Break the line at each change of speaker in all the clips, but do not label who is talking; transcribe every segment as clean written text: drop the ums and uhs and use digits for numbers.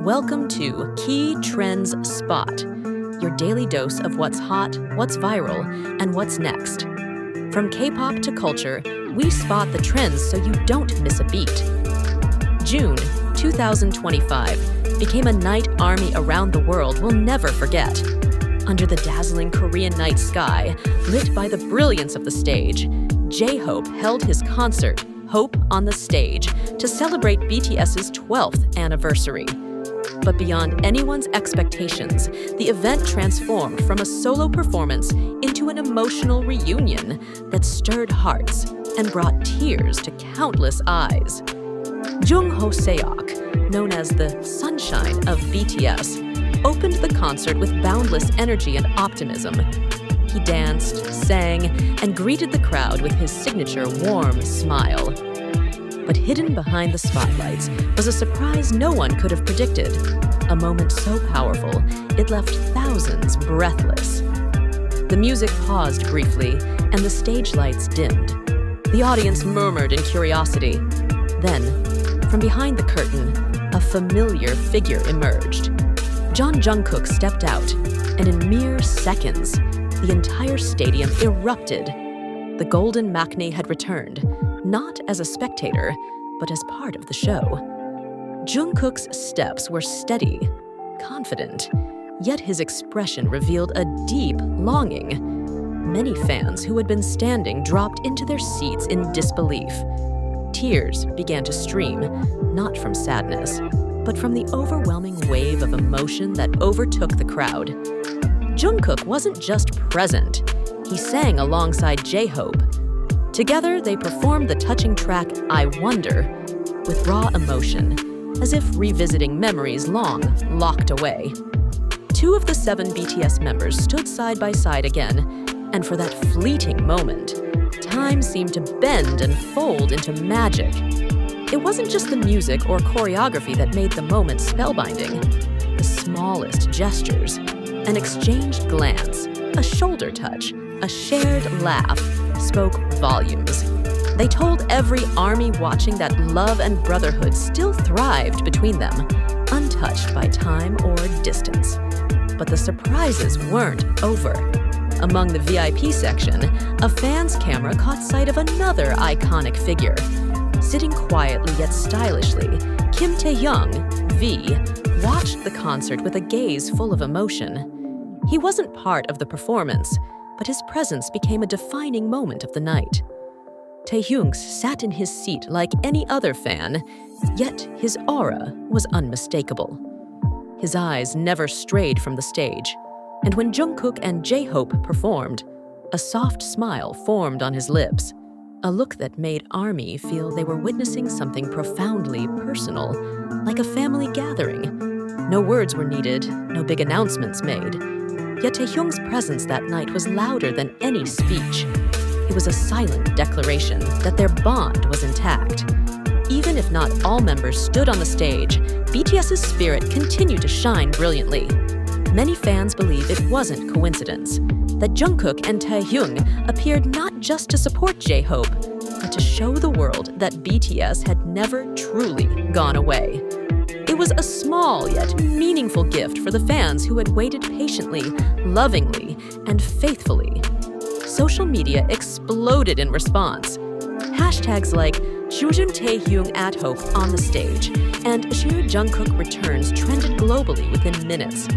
Welcome to Key Trends Spot, your daily dose of what's hot, what's viral, and what's next. From K-pop to culture, we spot the trends so you don't miss a beat. June 2025 became a night ARMY around the world will never forget. Under the dazzling Korean night sky, lit by the brilliance of the stage, J-Hope held his concert, Hope on the Stage, to celebrate BTS's 12th anniversary. But beyond anyone's expectations, the event transformed from a solo performance into an emotional reunion that stirred hearts and brought tears to countless eyes. Jungkook, known as the Sunshine of BTS, opened the concert with boundless energy and optimism. He danced, sang, and greeted the crowd with his signature warm smile. But hidden behind the spotlights was a surprise no one could have predicted, a moment so powerful it left thousands breathless. The music paused briefly, and the stage lights dimmed. The audience murmured in curiosity. Then, from behind the curtain, a familiar figure emerged. Jungkook stepped out, and in mere seconds, the entire stadium erupted. The Golden Maknae had returned, not as a spectator, but as part of the show. Jungkook's steps were steady, confident, yet his expression revealed a deep longing. Many fans who had been standing dropped into their seats in disbelief. Tears began to stream, not from sadness, but from the overwhelming wave of emotion that overtook the crowd. Jungkook wasn't just present, he sang alongside J-Hope. Together, they performed the touching track I Wonder with raw emotion, as if revisiting memories long locked away. 2 of the 7 BTS members stood side by side again, and for that fleeting moment, time seemed to bend and fold into magic. It wasn't just the music or choreography that made the moment spellbinding. The smallest gestures, an exchanged glance, a shoulder touch, a shared laugh, spoke volumes. They told every ARMY watching that love and brotherhood still thrived between them, untouched by time or distance. But the surprises weren't over. Among the VIP section, a fan's camera caught sight of another iconic figure. Sitting quietly yet stylishly, Kim Taehyung, V, watched the concert with a gaze full of emotion. He wasn't part of the performance, but his presence became a defining moment of the night. Taehyung sat in his seat like any other fan, yet his aura was unmistakable. His eyes never strayed from the stage, and when Jungkook and J-Hope performed, a soft smile formed on his lips, a look that made ARMY feel they were witnessing something profoundly personal, like a family gathering. No words were needed, no big announcements made. Yet Taehyung's presence that night was louder than any speech. It was a silent declaration that their bond was intact. Even if not all members stood on the stage, BTS's spirit continued to shine brilliantly. Many fans believe it wasn't coincidence, that Jungkook and Taehyung appeared not just to support J-Hope, but to show the world that BTS had never truly gone away. It was a small yet meaningful gift for the fans who had waited patiently, lovingly, and faithfully. Social media exploded in response. Hashtags like ᴍᵃᵉ at Hope on the stage and Jungkook returns trended globally within minutes.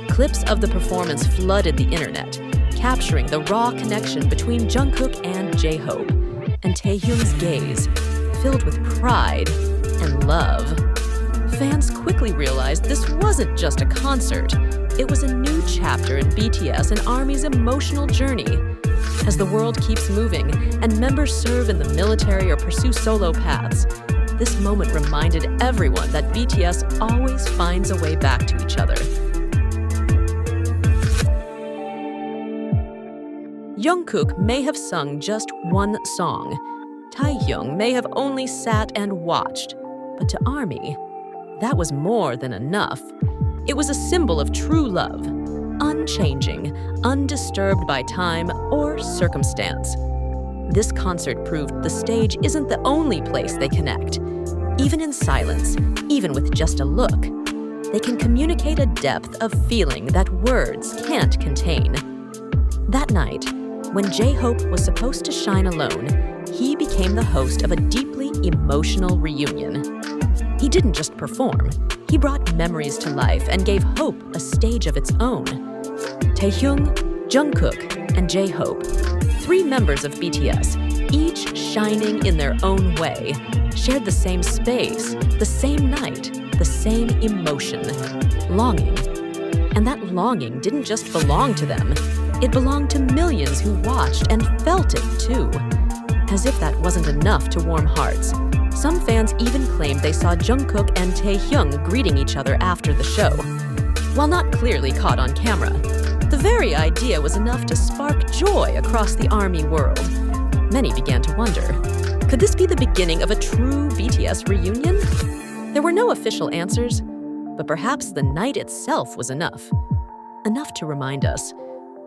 Clips of the performance flooded the internet, capturing the raw connection between Jungkook and J-Hope, and Taehyung's gaze, filled with pride and love. Fans quickly realized this wasn't just a concert. It was a new chapter in BTS and ARMY's emotional journey. As the world keeps moving and members serve in the military or pursue solo paths, this moment reminded everyone that BTS always finds a way back to each other. Jungkook may have sung just one song. Taehyung may have only sat and watched. But to ARMY, that was more than enough. It was a symbol of true love, unchanging, undisturbed by time or circumstance. This concert proved the stage isn't the only place they connect. Even in silence, even with just a look, they can communicate a depth of feeling that words can't contain. That night, when J-Hope was supposed to shine alone, he became the host of a deeply emotional reunion. He didn't just perform, he brought memories to life and gave hope a stage of its own. Taehyung, Jungkook, and J-Hope, 3 members of BTS, each shining in their own way, shared the same space, the same night, the same emotion, longing. And that longing didn't just belong to them, it belonged to millions who watched and felt it too. As if that wasn't enough to warm hearts, some fans even claimed they saw Jungkook and Taehyung greeting each other after the show. While not clearly caught on camera, the very idea was enough to spark joy across the ARMY world. Many began to wonder, could this be the beginning of a true BTS reunion? There were no official answers, but perhaps the night itself was enough. Enough to remind us,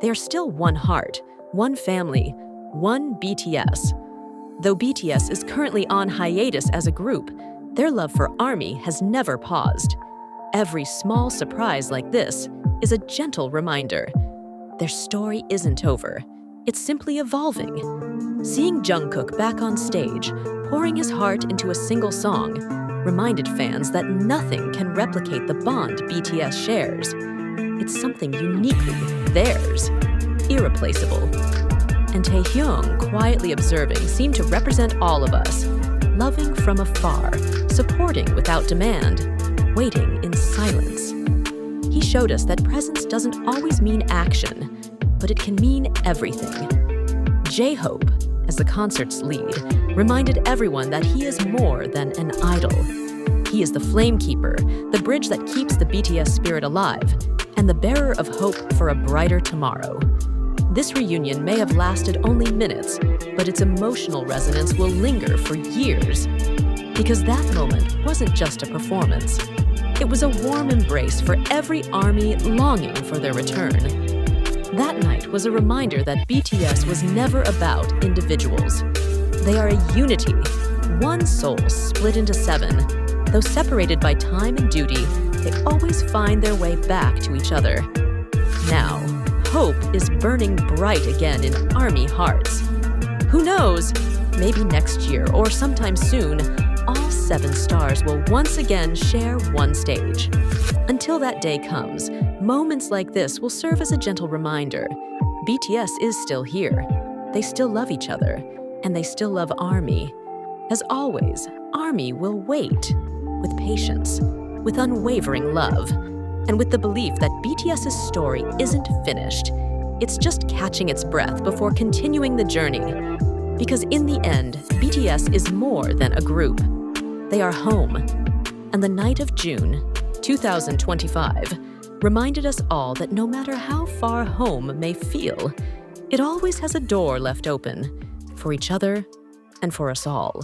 they are still one heart, one family, one BTS. Though BTS is currently on hiatus as a group, their love for ARMY has never paused. Every small surprise like this is a gentle reminder. Their story isn't over. It's simply evolving. Seeing Jungkook back on stage, pouring his heart into a single song, reminded fans that nothing can replicate the bond BTS shares. It's something uniquely theirs, irreplaceable. And Taehyung, quietly observing, seemed to represent all of us, loving from afar, supporting without demand, waiting in silence. He showed us that presence doesn't always mean action, but it can mean everything. J-Hope, as the concert's lead, reminded everyone that he is more than an idol. He is the flame keeper, the bridge that keeps the BTS spirit alive, and the bearer of hope for a brighter tomorrow. This reunion may have lasted only minutes, but its emotional resonance will linger for years. Because that moment wasn't just a performance. It was a warm embrace for every ARMY longing for their return. That night was a reminder that BTS was never about individuals. They are a unity, one soul split into 7. Though separated by time and duty, they always find their way back to each other. Now, hope is burning bright again in ARMY hearts. Who knows? Maybe next year or sometime soon, all 7 stars will once again share one stage. Until that day comes, moments like this will serve as a gentle reminder. BTS is still here. They still love each other, and they still love ARMY. As always, ARMY will wait with patience, with unwavering love, and with the belief that BTS's story isn't finished. It's just catching its breath before continuing the journey. Because in the end, BTS is more than a group. They are home. And the night of June 2025 reminded us all that no matter how far home may feel, it always has a door left open for each other and for us all.